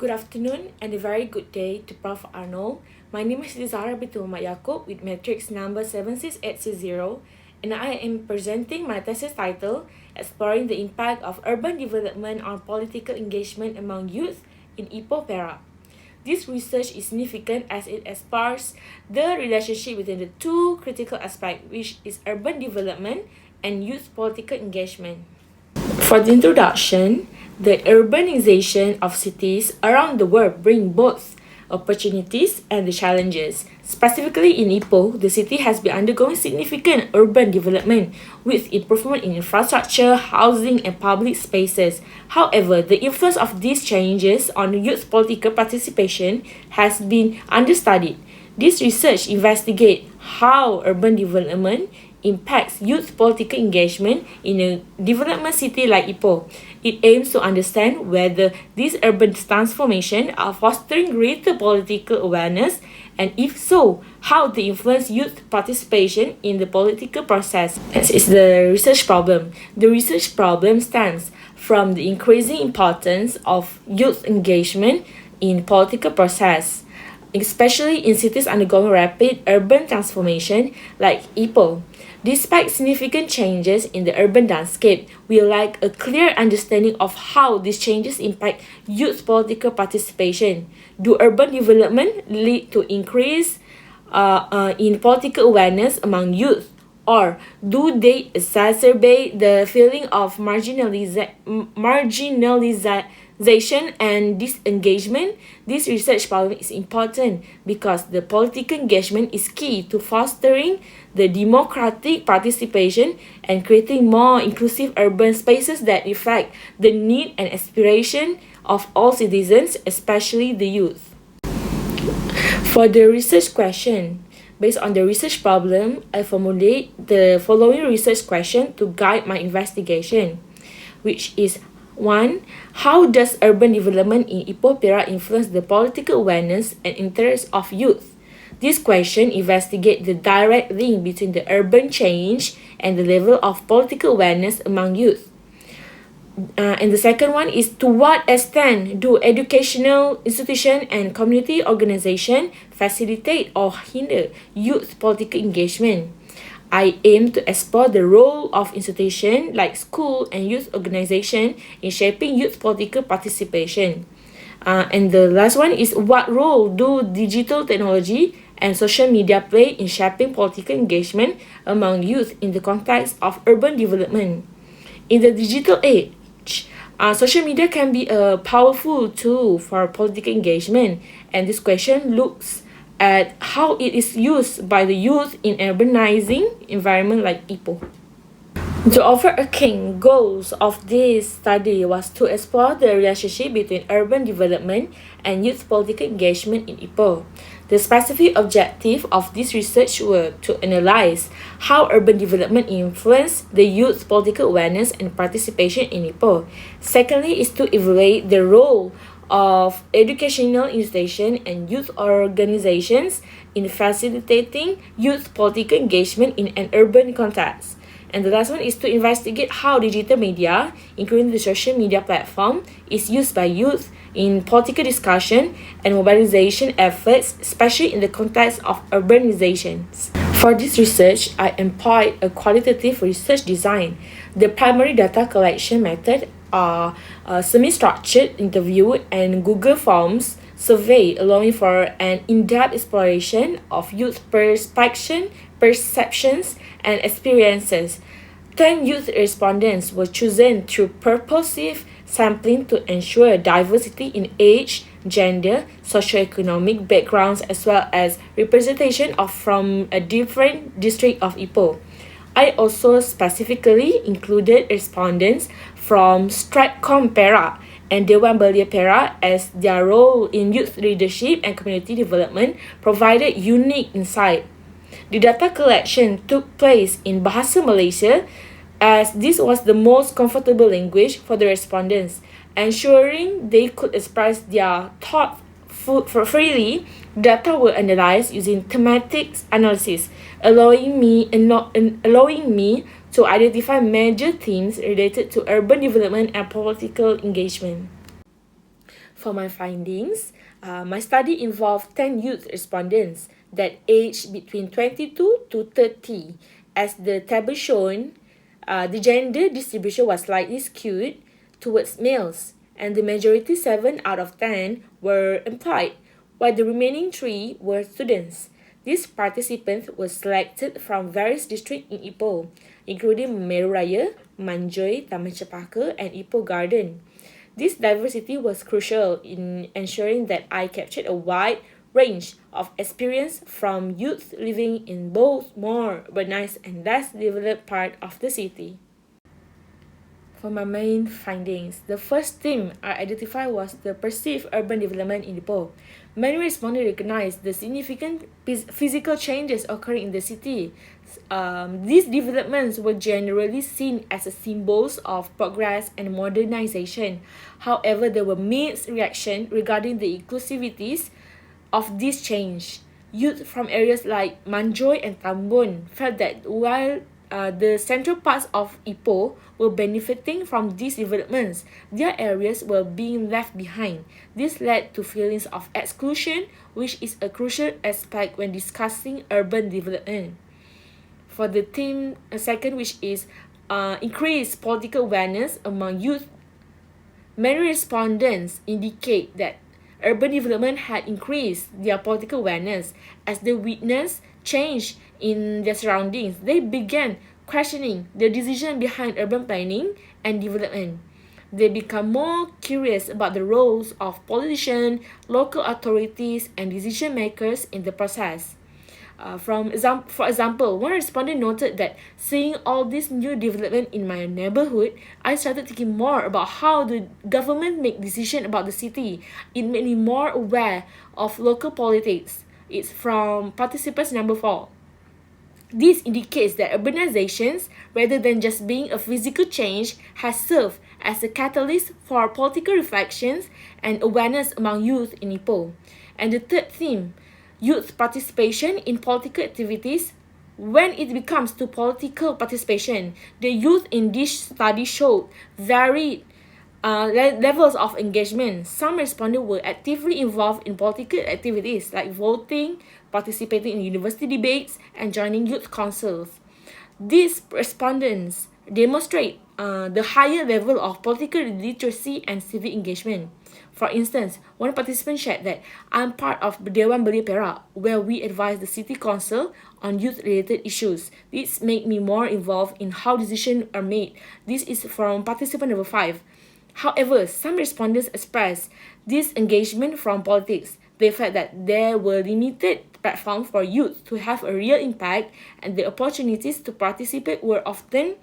Good afternoon and a very good day to Prof. Arnold. My name is Zahara Yaacob with Matrics number 76860, and I am presenting my thesis title, Exploring the Impact of Urban Development on Political Engagement Among Youth in Ipoh Perak. This research is significant as it explores the relationship between the two critical aspects, which is urban development and youth political engagement. For the introduction, the urbanization of cities around the world bring both opportunities and the challenges. Specifically in Ipoh, the city has been undergoing significant urban development with improvement in infrastructure, housing, and public spaces. However, the influence of these changes on youth political participation has been understudied. This research investigates how urban development impacts youth political engagement in a development city like Ipoh. It aims to understand whether these urban transformations are fostering greater political awareness, and if so, how they influence youth participation in the political process. This is the research problem. The research problem stems from the increasing importance of youth engagement in political process, especially in cities undergoing rapid urban transformation like Ipoh. Despite significant changes in the urban landscape, we lack a clear understanding of how these changes impact youth political participation. Do urban development lead to increase in political awareness among youth, or do they exacerbate the feeling of marginalization and disengagement? This research problem is important because the political engagement is key to fostering the democratic participation and creating more inclusive urban spaces that reflect the need and aspiration of all citizens, especially the youth. For the research question, based on the research problem, I formulate the following research question to guide my investigation, which is 1. How does urban development in Ipoh Perak influence the political awareness and interest of youth? This question investigates the direct link between the urban change and the level of political awareness among youth. And the second one is, to what extent do educational institutions and community organizations facilitate or hinder youth political engagement? I aim to explore the role of institutions like school and youth organizations in shaping youth political participation. And the last one is, what role do digital technology and social media play in shaping political engagement among youth in the context of urban development? In the digital age, social media can be a powerful tool for political engagement, and this question looks at how it is used by the youth in urbanizing environment like Ipoh. The overarching goals of this study was to explore the relationship between urban development and youth political engagement in Ipoh. The specific objective of this research were to analyze how urban development influenced the youth political awareness and participation in Ipoh. Secondly is to evaluate the role of educational institutions and youth organizations in facilitating youth political engagement in an urban context. And the last one is to investigate how digital media, including the social media platform, is used by youth in political discussion and mobilization efforts, especially in the context of urbanizations. For this research, I employed a qualitative research design. The primary data collection method are semi-structured interview and Google Forms survey, allowing for an in-depth exploration of youth perceptions, and experiences. 10 youth respondents were chosen through purposive sampling to ensure diversity in age, gender, socioeconomic backgrounds, as well as representation from a different district of Ipoh. I also specifically included respondents from Stratcom Perak and Dewan Belia Perak, as their role in youth leadership and community development provided unique insight. The data collection took place in Bahasa Malaysia, as this was the most comfortable language for the respondents, ensuring they could express their thoughts freely. Data were analyzed using thematic analysis, allowing me to identify major themes related to urban development and political engagement. For my findings, my study involved 10 youth respondents that aged between 22 to 30. As the table shown, the gender distribution was slightly skewed towards males, and the majority 7 out of 10 were employed, while the remaining 3 were students. These participants were selected from various districts in Ipoh, including Meru Raya, Manjoy, Taman Cepaka, and Ipoh Garden. This diversity was crucial in ensuring that I captured a wide range of experience from youth living in both more urbanized and less developed part of the city. For my main findings, the first theme I identified was the perceived urban development in Ipoh. Many respondents recognized the significant physical changes occurring in the city. These developments were generally seen as symbols of progress and modernization. However, there were mixed reactions regarding the inclusivities of this change. Youth from areas like Manjoy and Tambun felt that while the central parts of Ipoh were benefiting from these developments, their areas were being left behind. This led to feelings of exclusion, which is a crucial aspect when discussing urban development. For the theme second, which is increased political awareness among youth, many respondents indicate that urban development had increased their political awareness as they witnessed change in their surroundings. They began questioning the decision behind urban planning and development. They become more curious about the roles of politicians, local authorities, and decision makers in the process. For example, one respondent noted that seeing all this new development in my neighborhood, I started thinking more about how the government make decisions about the city. It made me more aware of local politics. It's from participants number 4. This indicates that urbanizations, rather than just being a physical change, has served as a catalyst for political reflections and awareness among youth in Ipoh. And the third theme, youth participation in political activities. When it becomes to political participation, the youth in this study showed varied levels of engagement. Some respondents were actively involved in political activities like voting, participating in university debates, and joining youth councils. These respondents demonstrate the higher level of political literacy and civic engagement. For instance, one participant shared that I'm part of Dewan Belia Perak, where we advise the city council on youth-related issues. This made me more involved in how decisions are made. This is from participant number 5. However, some respondents expressed disengagement from politics. They felt that there were limited platforms for youth to have a real impact, and the opportunities to participate were often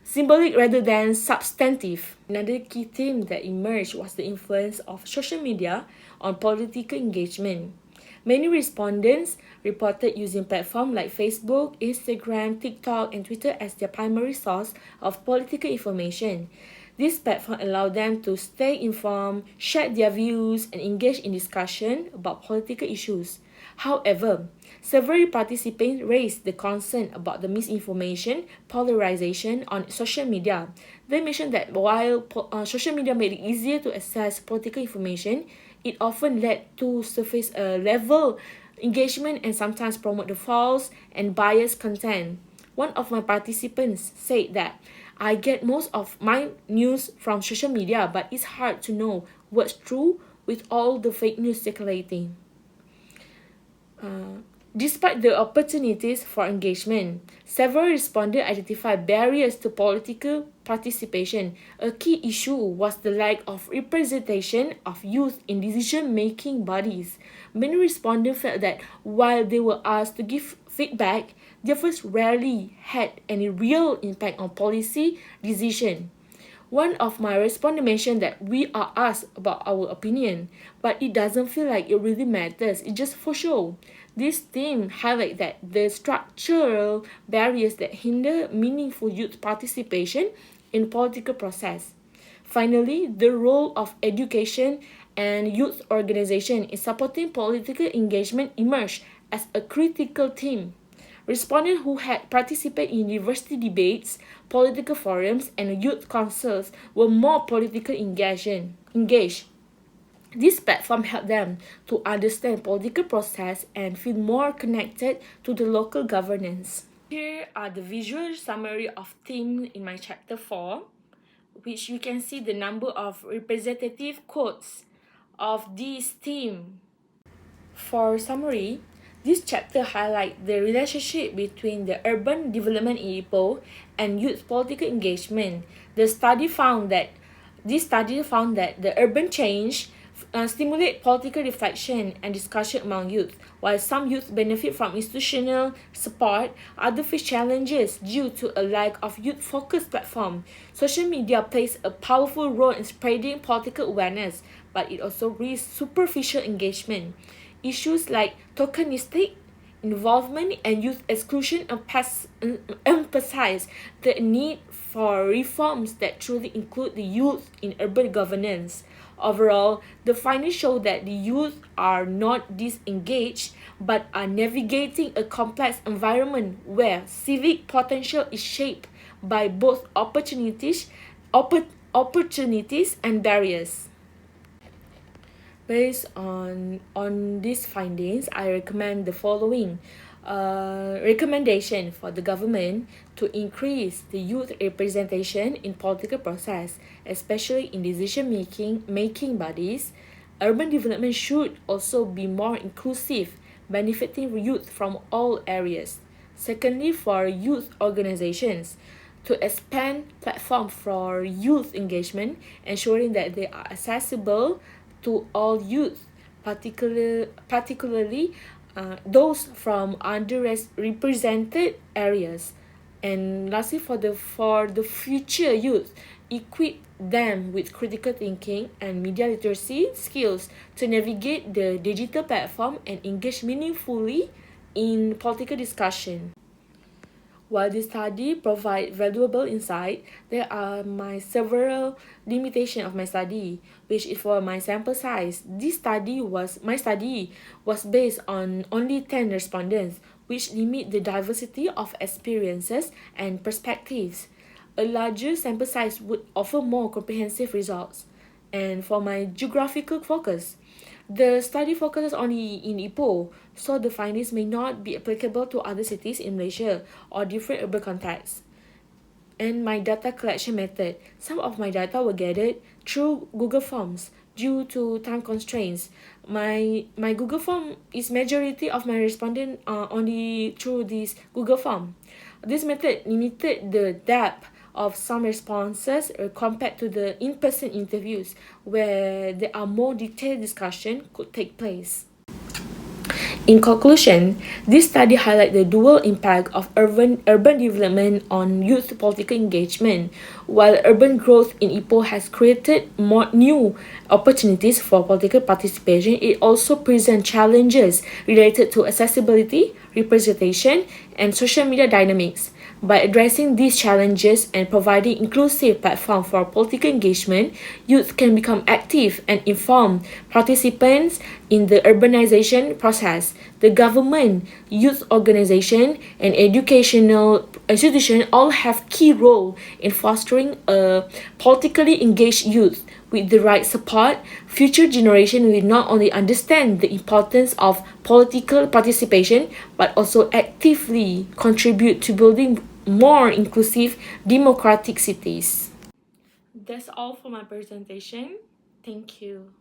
symbolic rather than substantive. Another key theme that emerged was the influence of social media on political engagement. Many respondents reported using platforms like Facebook, Instagram, TikTok, and Twitter as their primary source of political information. This platform allowed them to stay informed, share their views, and engage in discussion about political issues. However, several participants raised the concern about the misinformation, polarization on social media. They mentioned that while social media made it easier to access political information, it often led to surface level engagement and sometimes promote the false and biased content. One of my participants said that I get most of my news from social media, but it's hard to know what's true with all the fake news circulating. Despite the opportunities for engagement, several respondents identified barriers to political participation. A key issue was the lack of representation of youth in decision-making bodies. Many respondents felt that while they were asked to give feedback, their voice rarely had any real impact on policy decision. One of my respondents mentioned that we are asked about our opinion, but it doesn't feel like it really matters. It's just for show. This theme highlights that the structural barriers that hinder meaningful youth participation in political process. Finally, the role of education and youth organization in supporting political engagement emerged as a critical theme. Respondents who had participated in university debates, political forums, and youth councils were more politically engaged. engage. This platform helped them to understand political process and feel more connected to the local governance. Here are the visual summary of theme in my chapter 4, which you can see the number of representative quotes of this theme. For summary, this chapter highlights the relationship between the urban development in Ipoh and youth political engagement. This study found that the urban change stimulate political reflection and discussion among youth. While some youth benefit from institutional support, others face challenges due to a lack of youth-focused platform. Social media plays a powerful role in spreading political awareness, but it also risks superficial engagement. Issues like tokenistic involvement and youth exclusion emphasize the need for reforms that truly include the youth in urban governance. Overall, the findings show that the youth are not disengaged but are navigating a complex environment where civic potential is shaped by both opportunities and barriers. Based on these findings, I recommend the following recommendation for the government to increase the youth representation in political process, especially in decision-making bodies. Urban development should also be more inclusive, benefiting youth from all areas. Secondly, for youth organizations, to expand platform for youth engagement, ensuring that they are accessible to all youth, particularly those from underrepresented areas. And lastly, for the future youth, equip them with critical thinking and media literacy skills to navigate the digital platform and engage meaningfully in political discussion. While this study provides valuable insight, there are several limitations of my study, which is for my sample size. My study was based on only 10 respondents, which limit the diversity of experiences and perspectives. A larger sample size would offer more comprehensive results. And for my geographical focus, the study focuses only in Ipoh, so the findings may not be applicable to other cities in Malaysia or different urban contexts. And my data collection method. Some of my data were gathered through Google Forms due to time constraints. My Google Form is majority of my respondent only through this Google Form. This method limited the depth of some responses compared to the in-person interviews where there are more detailed discussion could take place. In conclusion, this study highlights the dual impact of urban development on youth political engagement. While urban growth in Ipoh has created more new opportunities for political participation, it also presents challenges related to accessibility, representation, and social media dynamics. By addressing these challenges and providing inclusive platform for political engagement, youth can become active and informed participants in the urbanization process. The government, youth organization, and educational institutions all have key role in fostering a politically engaged youth. With the right support, future generation will not only understand the importance of political participation, but also actively contribute to building more inclusive, democratic cities. That's all for my presentation. Thank you.